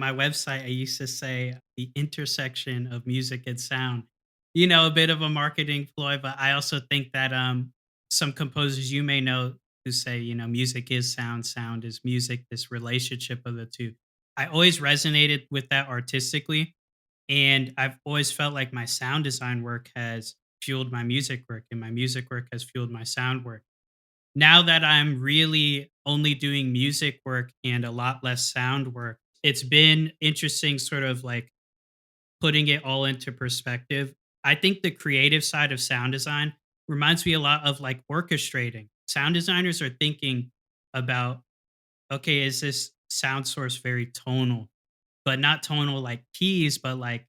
on my website, I used to say the intersection of music and sound. A bit of a marketing ploy, but I also think that some composers you may know who say, music is sound, sound is music, this relationship of the two. I always resonated with that artistically. And I've always felt like my sound design work has fueled my music work, and my music work has fueled my sound work. Now that I'm really only doing music work and a lot less sound work, it's been interesting sort of like putting it all into perspective. I think the creative side of sound design reminds me a lot of like orchestrating. Sound designers are thinking about, okay, is this sound source very tonal, but not tonal like keys, but like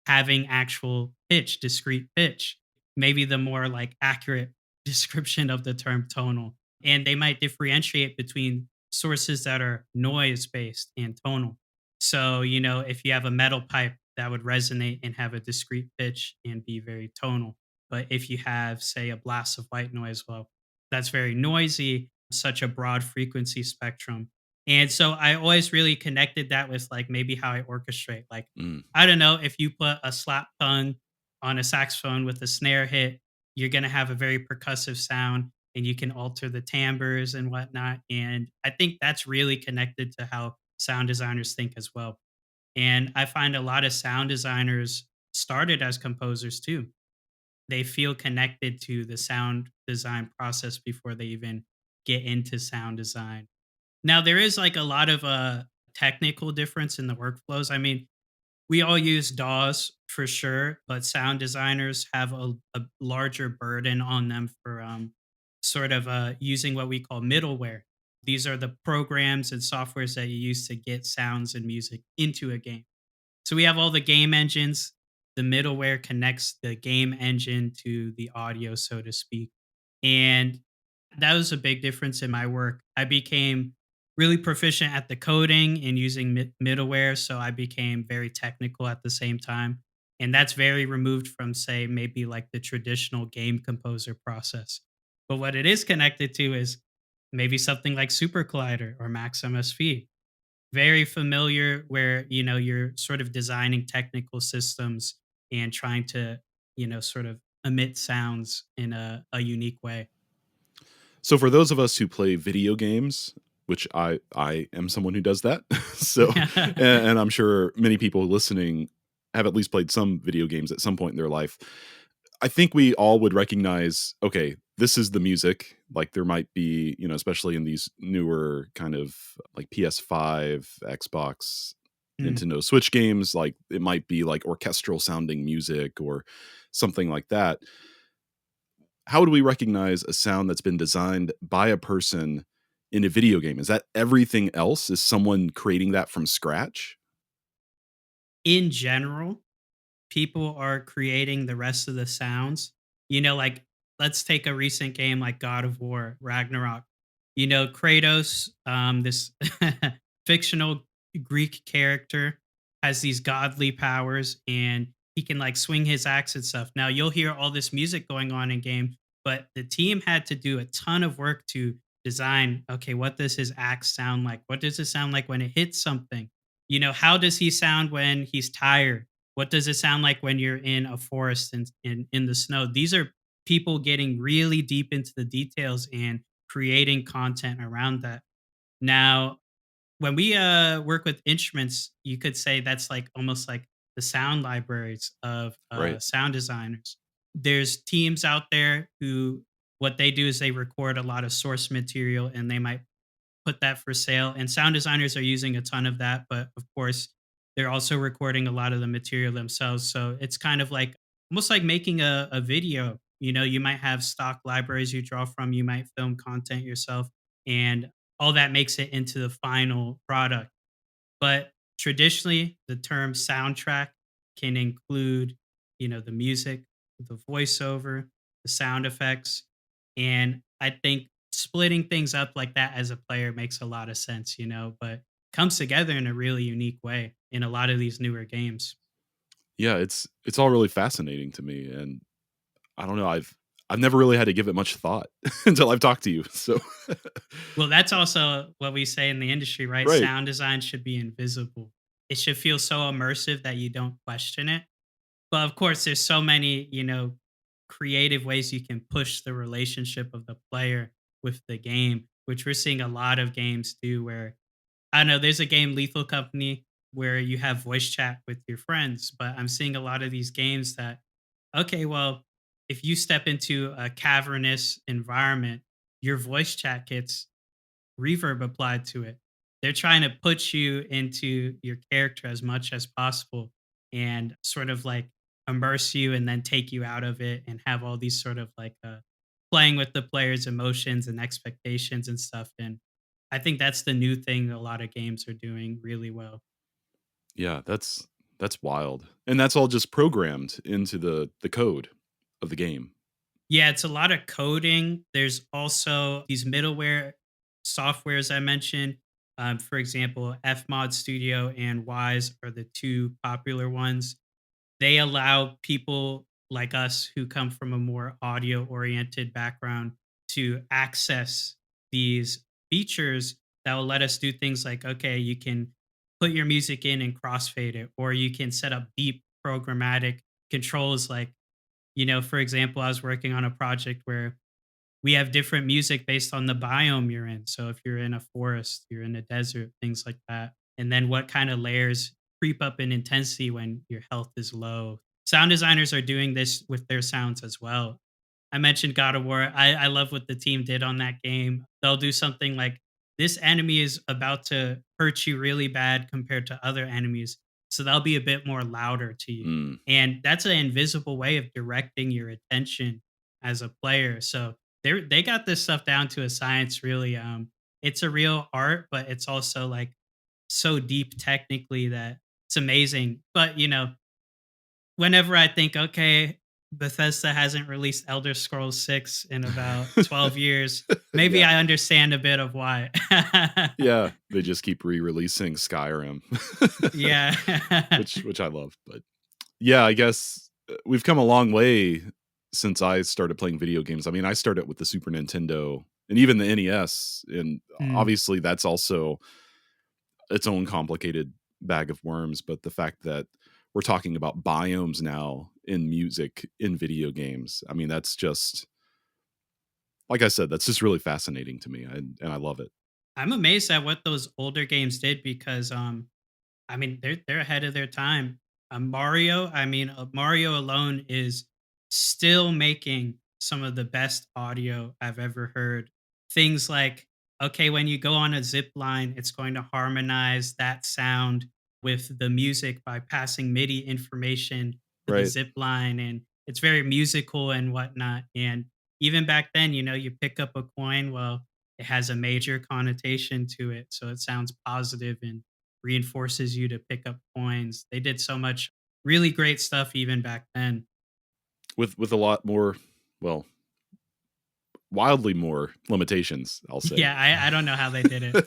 having actual pitch, discrete pitch, maybe the more like accurate description of the term tonal. And they might differentiate between sources that are noise based and tonal. So, if you have a metal pipe that would resonate and have a discrete pitch and be very tonal. But if you have, say, a blast of white noise, well, that's very noisy, such a broad frequency spectrum. And so I always really connected that with like maybe how I orchestrate. Like, Mm. I don't know, if you put a slap tongue on a saxophone with a snare hit, you're going to have a very percussive sound and you can alter the timbres and whatnot. And I think that's really connected to how sound designers think as well. And I find a lot of sound designers started as composers too. They feel connected to the sound design process before they even get into sound design. Now, there is like a lot of technical difference in the workflows. I mean, we all use DAWs for sure, but sound designers have a larger burden on them for sort of using what we call middleware. These are the programs and softwares that you use to get sounds and music into a game. So we have all the game engines. The middleware connects the game engine to the audio, so to speak. And that was a big difference in my work. I became really proficient at the coding and using middleware. So I became very technical at the same time. And that's very removed from, say, maybe like the traditional game composer process. But what it is connected to is maybe something like Super Collider or Max MSV. Very familiar where, you're sort of designing technical systems and trying to, sort of emit sounds in a unique way. So for those of us who play video games, which I am someone who does that, so and I'm sure many people listening have at least played some video games at some point in their life. I think we all would recognize, okay, this is the music. Like there might be, especially in these newer kind of like PS5, Xbox, Mm. Nintendo Switch games, like it might be like orchestral sounding music or something like that. How would we recognize a sound that's been designed by a person in a video game? Is that everything else? Is someone creating that from scratch? In general, people are creating the rest of the sounds. Like let's take a recent game like God of War, Ragnarok. Kratos, this fictional Greek character, has these godly powers and he can like swing his axe and stuff. Now you'll hear all this music going on in game, but the team had to do a ton of work to design, okay, what does his axe sound like? What does it sound like when it hits something? How does he sound when he's tired? What does it sound like when you're in a forest and in the snow? These are people getting really deep into the details and creating content around that. Now, when we work with instruments, you could say that's like almost like the sound libraries of Right. sound designers. There's teams out there who what they do is they record a lot of source material and they might put that for sale. And sound designers are using a ton of that, but of course, they're also recording a lot of the material themselves. So it's kind of like almost like making a video. You might have stock libraries you draw from, you might film content yourself, and all that makes it into the final product. But traditionally, the term soundtrack can include, the music, the voiceover, the sound effects. And I think splitting things up like that as a player makes a lot of sense, but comes together in a really unique way in a lot of these newer games. Yeah, it's all really fascinating to me, and I don't know, I've never really had to give it much thought until I've talked to you. So Well, that's also what we say in the industry, right? right. Sound design should be invisible. it should feel so immersive that you don't question it. But of course, there's so many, creative ways you can push the relationship of the player with the game, which we're seeing a lot of games do where I don't know, there's a game Lethal Company where you have voice chat with your friends, but I'm seeing a lot of these games that okay, well, if you step into a cavernous environment, your voice chat gets reverb applied to it. They're trying to put you into your character as much as possible and sort of like immerse you and then take you out of it and have all these sort of like playing with the player's emotions and expectations and stuff. And I think that's the new thing a lot of games are doing really well. Yeah, that's wild. And that's all just programmed into the code of the game. Yeah, it's a lot of coding. There's also these middleware softwares I mentioned. For example, Fmod Studio and Wise are the two popular ones. They allow people like us who come from a more audio oriented background to access these features that will let us do things like okay, you can put your music in and crossfade it, or you can set up deep programmatic controls like for example, I was working on a project where we have different music based on the biome you're in. So if you're in a forest, you're in a desert, things like that. And then what kind of layers creep up in intensity when your health is low. Sound designers are doing this with their sounds as well. I mentioned God of War. I love what the team did on that game. They'll do something like this enemy is about to hurt you really bad compared to other enemies. So they'll be a bit more louder to you. Mm. And that's an invisible way of directing your attention as a player. So they got this stuff down to a science really. It's a real art, but it's also like so deep technically that it's amazing. But whenever I think, okay, Bethesda hasn't released Elder Scrolls 6 in about 12 years, maybe Yeah. I understand a bit of why. Yeah, they just keep re-releasing Skyrim. Yeah. Which I love, but yeah, I guess we've come a long way since I started playing video games. I mean, I started with the Super Nintendo and even the NES, and Mm. obviously that's also its own complicated bag of worms, but the fact that we're talking about biomes now in music in video games, I mean, that's just like I said, that's just really fascinating to me, and I love it. I'm amazed at what those older games did because I mean, they're ahead of their time. Mario alone is still making some of the best audio I've ever heard. Things like, okay, when you go on a zip line, it's going to harmonize that sound with the music by passing MIDI information to the Right. zip line, and it's very musical and whatnot. And even back then, you pick up a coin, well, it has a major connotation to it, so it sounds positive and reinforces you to pick up coins. They did so much really great stuff even back then. With a lot more, well, wildly more limitations, I'll say. Yeah, I don't know how they did it.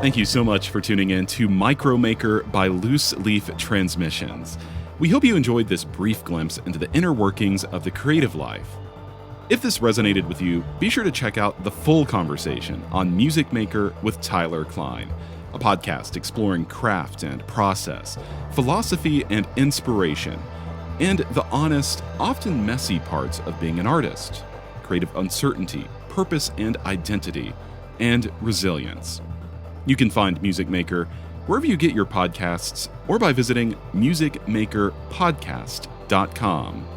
Thank you so much for tuning in to Micromaker by Loose Leaf Transmissions. We hope you enjoyed this brief glimpse into the inner workings of the creative life. If this resonated with you, be sure to check out the full conversation on Music Maker with Tyler Kline, a podcast exploring craft and process, philosophy and inspiration, and the honest, often messy parts of being an artist, creative uncertainty, purpose and identity, and resilience. You can find Music Maker wherever you get your podcasts or by visiting musicmakerpodcast.com.